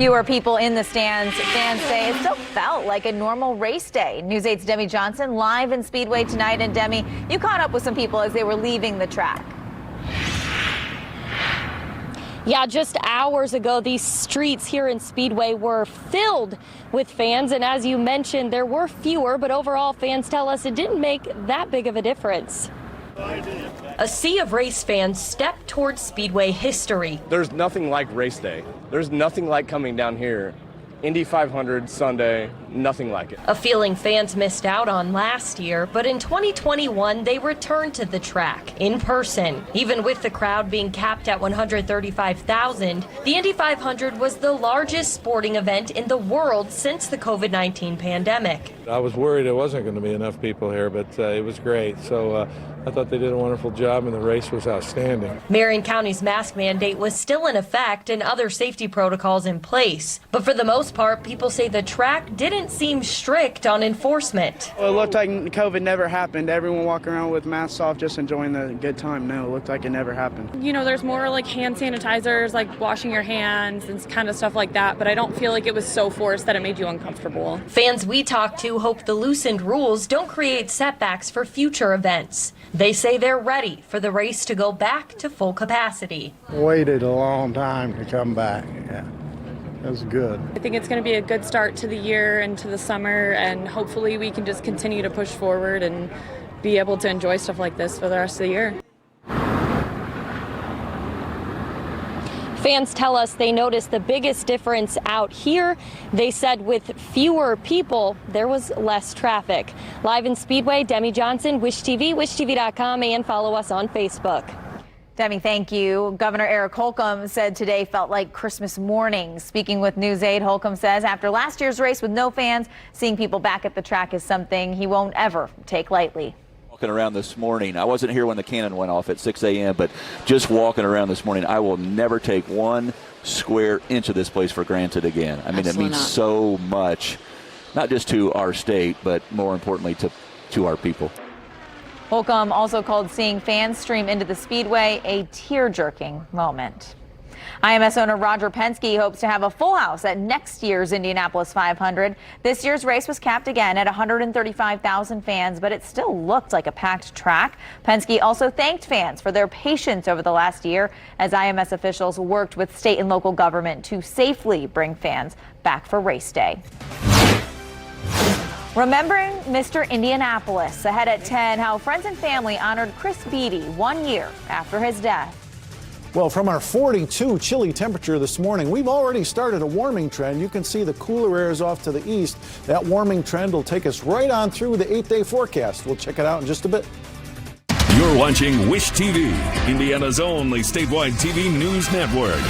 Fewer people in the stands. Fans say it still felt like a normal race day. News 8's Demi Johnson live in Speedway tonight. And Demi, you caught up with some people as they were leaving the track. Yeah, just hours ago, these streets here in Speedway were filled with fans. And as you mentioned, there were fewer, but overall, fans tell us it didn't make that big of a difference. A sea of race fans stepped towards Speedway history. There's nothing like race day. There's nothing like coming down here. Indy 500 Sunday, nothing like it. A feeling fans missed out on last year, but in 2021, they returned to the track in person. Even with the crowd being capped at 135,000, the Indy 500 was the largest sporting event in the world since the COVID-19 pandemic. I was worried there wasn't going to be enough people here, but it was great. So I thought they did a wonderful job and the race was outstanding. Marion County's mask mandate was still in effect and other safety protocols in place. But for the most part, people say the track didn't seem strict on enforcement. Well, it looked like COVID never happened. Everyone walking around with masks off, just enjoying the good time. No, it looked like it never happened. You know, there's more like hand sanitizers, like washing your hands and kind of stuff like that, but I don't feel like it was so forced that it made you uncomfortable. Fans we talked to hope the loosened rules don't create setbacks for future events. They say they're ready for the race to go back to full capacity. Waited a long time to come back. Yeah, it was good. I think it's going to be a good start to the year and to the summer, and hopefully we can just continue to push forward and be able to enjoy stuff like this for the rest of the year. Fans tell us they noticed the biggest difference out here. They said with fewer people, there was less traffic. Live in Speedway, Demi Johnson, Wish TV, wishtv.com, and follow us on Facebook. Demi, thank you. Governor Eric Holcomb said today felt like Christmas morning. Speaking with News 8, Holcomb says after last year's race with no fans, seeing people back at the track is something he won't ever take lightly. Walking around this morning, I wasn't here when the cannon went off at 6 a.m., but just walking around this morning, I will never take 1 square inch of this place for granted again. I mean, it means so much, not just to our state, but more importantly to our people. Holcomb also called seeing fans stream into the Speedway a tear-jerking moment. IMS owner Roger Penske hopes to have a full house at next year's Indianapolis 500. This year's race was capped again at 135,000 fans, but it still looked like a packed track. Penske also thanked fans for their patience over the last year as IMS officials worked with state and local government to safely bring fans back for race day. Remembering Mr. Indianapolis ahead at 10, how friends and family honored Chris Beatty 1 year after his death. Well, from our 42 chilly temperature this morning, we've already started a warming trend. You can see the cooler air is off to the east. That warming trend will take us right on through the 8-day forecast. We'll check it out in just a bit. You're watching Wish TV, Indiana's only statewide TV news network.